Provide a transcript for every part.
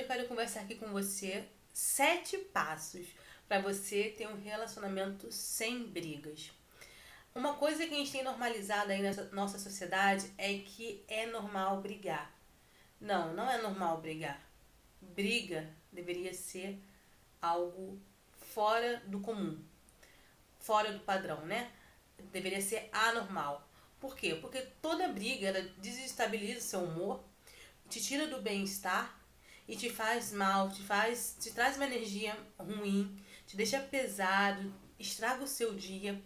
eu quero conversar aqui com você 7 passos para você ter um relacionamento sem brigas. Uma coisa que a gente tem normalizado aí nessa nossa sociedade é que é normal brigar. Não, não é normal brigar. Briga deveria ser algo fora do comum, fora do padrão, né? Deveria ser anormal. Por quê? Porque toda briga ela desestabiliza o seu humor, te tira do bem-estar e te faz mal, te traz uma energia ruim, te deixa pesado, estraga o seu dia.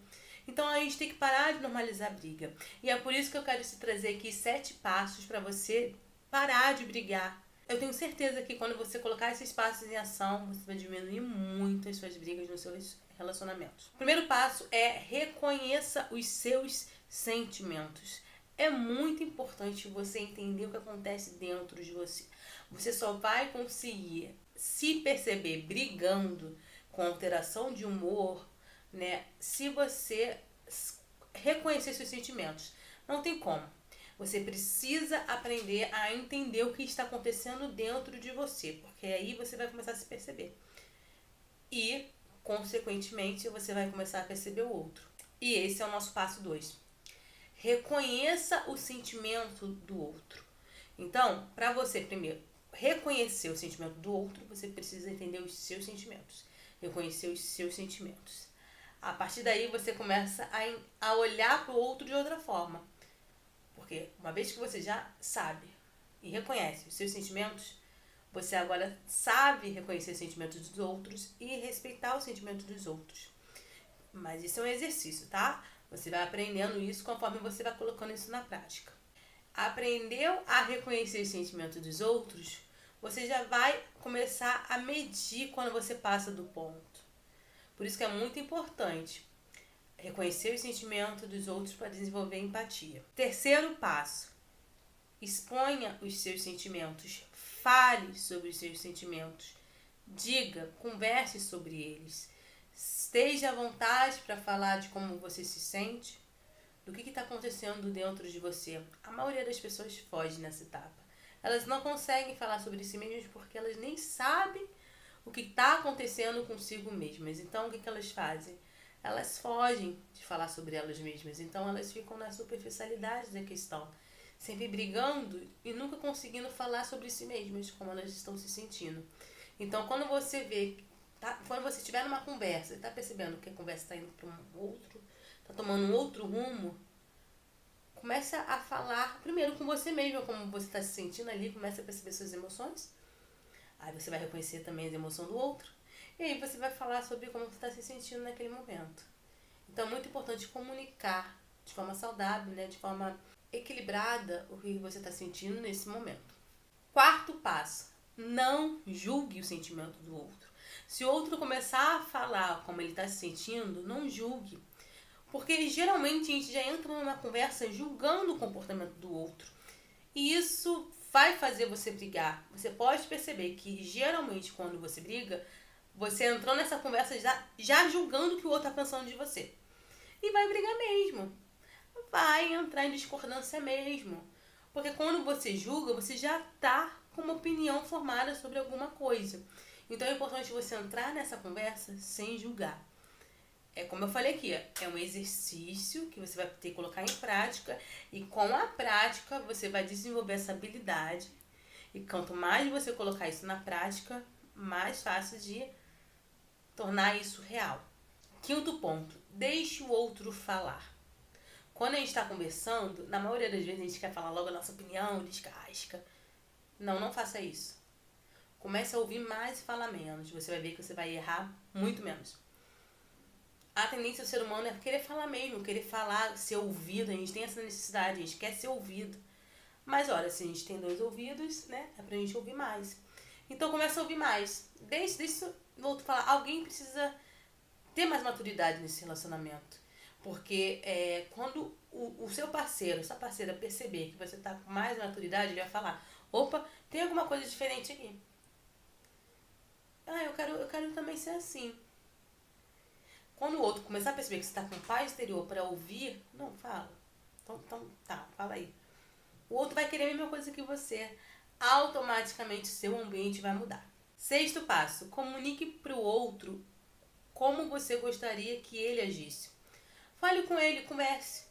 Então a gente tem que parar de normalizar a briga. E é por isso que eu quero te trazer aqui 7 passos para você parar de brigar. Eu tenho certeza que quando você colocar esses passos em ação, você vai diminuir muito as suas brigas nos seus relacionamentos. O primeiro passo é reconheça os seus sentimentos. É muito importante você entender o que acontece dentro de você. Você só vai conseguir se perceber brigando com alteração de humor, né, se você reconhecer seus sentimentos. Não tem como. Você precisa aprender a entender o que está acontecendo dentro de você, porque aí você vai começar a se perceber. E, consequentemente, você vai começar a perceber o outro. E esse é o nosso passo 2. Reconheça o sentimento do outro. Então, para você, primeiro, reconhecer o sentimento do outro, você precisa entender os seus sentimentos. Reconhecer os seus sentimentos. A partir daí, você começa a olhar para o outro de outra forma. Porque uma vez que você já sabe e reconhece os seus sentimentos, você agora sabe reconhecer os sentimentos dos outros e respeitar os sentimentos dos outros. Mas isso é um exercício, tá? Você vai aprendendo isso conforme você vai colocando isso na prática. Aprendeu a reconhecer os sentimentos dos outros, você já vai começar a medir quando você passa do ponto. Por isso que é muito importante reconhecer os sentimentos dos outros para desenvolver empatia. Terceiro passo, exponha os seus sentimentos. Fale sobre os seus sentimentos. Diga, converse sobre eles. Esteja à vontade para falar de como você se sente, do que está acontecendo dentro de você. A maioria das pessoas foge nessa etapa. Elas não conseguem falar sobre si mesmas porque elas nem sabem o que está acontecendo consigo mesmas. Então, o que elas fazem? Elas fogem de falar sobre elas mesmas. Então, elas ficam na superficialidade da questão, sempre brigando e nunca conseguindo falar sobre si mesmas, como elas estão se sentindo. Então, quando você vê, quando você estiver numa conversa e está percebendo que a conversa está indo para um outro, está tomando um outro rumo, começa a falar primeiro com você mesmo, como você está se sentindo ali, começa a perceber suas emoções. Aí você vai reconhecer também as emoções do outro. E aí você vai falar sobre como você está se sentindo naquele momento. Então é muito importante comunicar de forma saudável, né, de forma equilibrada o que você está sentindo nesse momento. Quarto passo, não julgue o sentimento do outro. Se o outro começar a falar como ele está se sentindo, não julgue. Porque geralmente a gente já entra numa conversa julgando o comportamento do outro. E isso vai fazer você brigar. Você pode perceber que geralmente quando você briga, você entrou nessa conversa já julgando o que o outro está pensando de você. E vai brigar mesmo. Vai entrar em discordância mesmo. Porque quando você julga, você já está com uma opinião formada sobre alguma coisa. Então é importante você entrar nessa conversa sem julgar. É como eu falei aqui, é um exercício que você vai ter que colocar em prática e com a prática você vai desenvolver essa habilidade e quanto mais você colocar isso na prática, mais fácil de tornar isso real. Quinto ponto, deixe o outro falar. Quando a gente está conversando, na maioria das vezes a gente quer falar logo a nossa opinião, descasca. Não faça isso. Comece a ouvir mais e falar menos. Você vai ver que você vai errar muito menos. A tendência do ser humano é querer falar mesmo, querer falar, ser ouvido. A gente tem essa necessidade, a gente quer ser ouvido. Mas olha, se a gente tem 2 ouvidos, né, é pra gente ouvir mais. Então começa a ouvir mais. Deixa o outro falar. Alguém precisa ter mais maturidade nesse relacionamento. Porque quando o seu parceiro, sua parceira perceber que você tá com mais maturidade, ele vai falar, opa, tem alguma coisa diferente aqui. Eu quero também ser assim. Quando o outro começar a perceber que você está com paz exterior para ouvir, não, fala. Então, tá, fala aí. O outro vai querer a mesma coisa que você. automaticamente seu ambiente vai mudar. Sexto passo, comunique para o outro como você gostaria que ele agisse. Fale com ele, converse.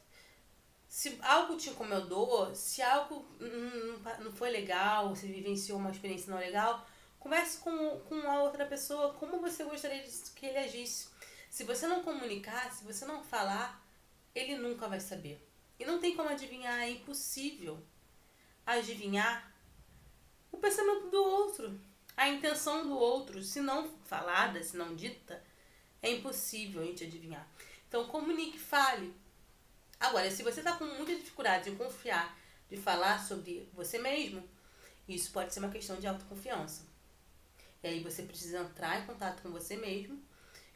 Se algo te incomodou, se algo não foi legal, você vivenciou uma experiência não legal, converse com a outra pessoa como você gostaria que ele agisse. Se você não comunicar, se você não falar, ele nunca vai saber. E não tem como adivinhar, é impossível adivinhar o pensamento do outro, a intenção do outro, se não falada, se não dita, é impossível a gente adivinhar. Então comunique, fale. Agora, se você está com muita dificuldade de confiar, de falar sobre você mesmo, isso pode ser uma questão de autoconfiança. E aí você precisa entrar em contato com você mesmo.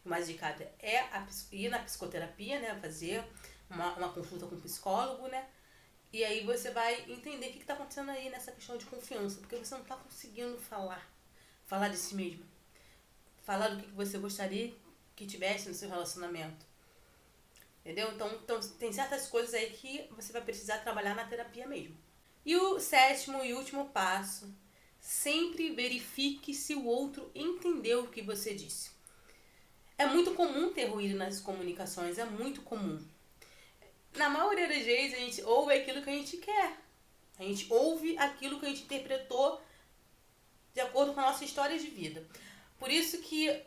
O mais indicado é ir na psicoterapia, né? Fazer uma consulta com um psicólogo, né? E aí você vai entender o que está acontecendo aí nessa questão de confiança. Porque você não está conseguindo falar de si mesmo. Falar do que você gostaria que tivesse no seu relacionamento. Entendeu? Então tem certas coisas aí que você vai precisar trabalhar na terapia mesmo. E o sétimo e último passo, sempre verifique se o outro entendeu o que você disse. É muito comum ter ruído nas comunicações, é muito comum. Na maioria das vezes a gente ouve aquilo que a gente quer. A gente ouve aquilo que a gente interpretou de acordo com a nossa história de vida. Por isso que,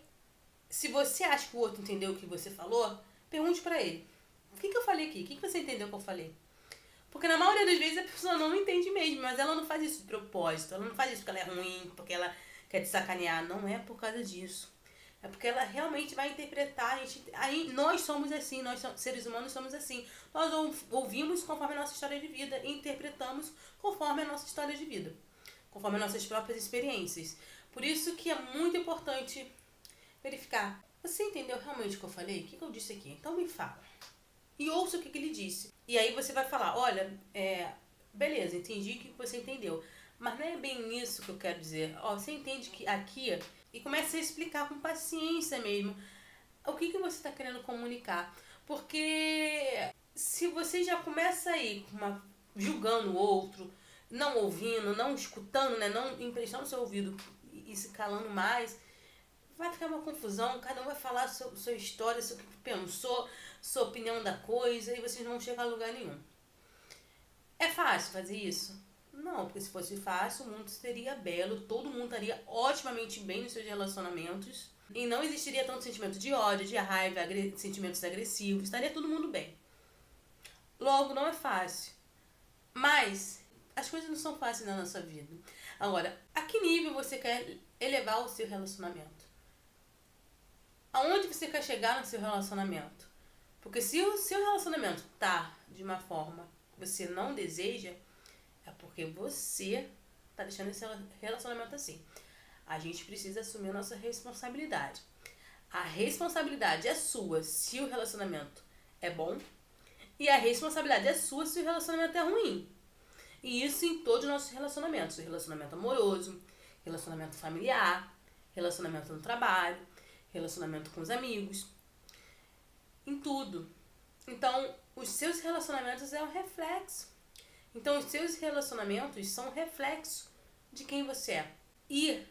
se você acha que o outro entendeu o que você falou, pergunte pra ele. O que eu falei aqui? O que você entendeu que eu falei? Porque na maioria das vezes a pessoa não entende mesmo, mas ela não faz isso de propósito. Ela não faz isso porque ela é ruim, porque ela quer te sacanear. Não é por causa disso. É porque ela realmente vai interpretar. Aí nós somos assim, seres humanos somos assim. Nós ouvimos conforme a nossa história de vida e interpretamos conforme a nossa história de vida. Conforme as nossas próprias experiências. Por isso que é muito importante verificar. Você entendeu realmente o que eu falei? O que eu disse aqui? Então me fala. E ouça o que ele disse. E aí você vai falar, olha, beleza, entendi que você entendeu. Mas não é bem isso que eu quero dizer. Você entende que aqui... E comece a explicar com paciência mesmo o que você está querendo comunicar. Porque se você já começa aí julgando o outro, não ouvindo, não escutando, né, não emprestando seu ouvido e se calando mais, vai ficar uma confusão. Cada um vai falar sua história, seu que pensou, sua opinião da coisa, e vocês não vão chegar a lugar nenhum. É fácil fazer isso? Não, porque se fosse fácil, o mundo seria belo, todo mundo estaria otimamente bem nos seus relacionamentos e não existiria tanto sentimento de ódio, de raiva, sentimentos agressivos, estaria todo mundo bem. Logo, não é fácil. Mas as coisas não são fáceis na nossa vida. Agora, a que nível você quer elevar o seu relacionamento? Aonde você quer chegar no seu relacionamento? Porque se o seu relacionamento tá de uma forma que você não deseja, é porque você tá deixando esse relacionamento assim. A gente precisa assumir a nossa responsabilidade. A responsabilidade é sua se o relacionamento é bom e a responsabilidade é sua se o relacionamento é ruim. E isso em todos os nossos relacionamentos. Relacionamento amoroso, relacionamento familiar, relacionamento no trabalho, relacionamento com os amigos. Em tudo. Então, os seus relacionamentos é um reflexo. Então, os seus relacionamentos são um reflexo de quem você é. E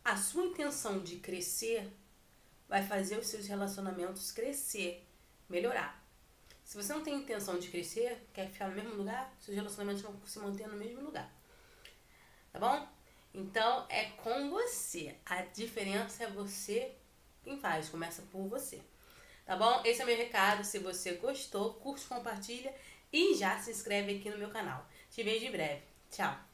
a sua intenção de crescer vai fazer os seus relacionamentos crescer, melhorar. Se você não tem intenção de crescer, quer ficar no mesmo lugar, seus relacionamentos vão se manter no mesmo lugar. Tá bom? Então, é com você. A diferença é você quem faz. Começa por você. Tá bom? Esse é o meu recado. Se você gostou, curte, compartilha e já se inscreve aqui no meu canal. Te vejo em breve. Tchau!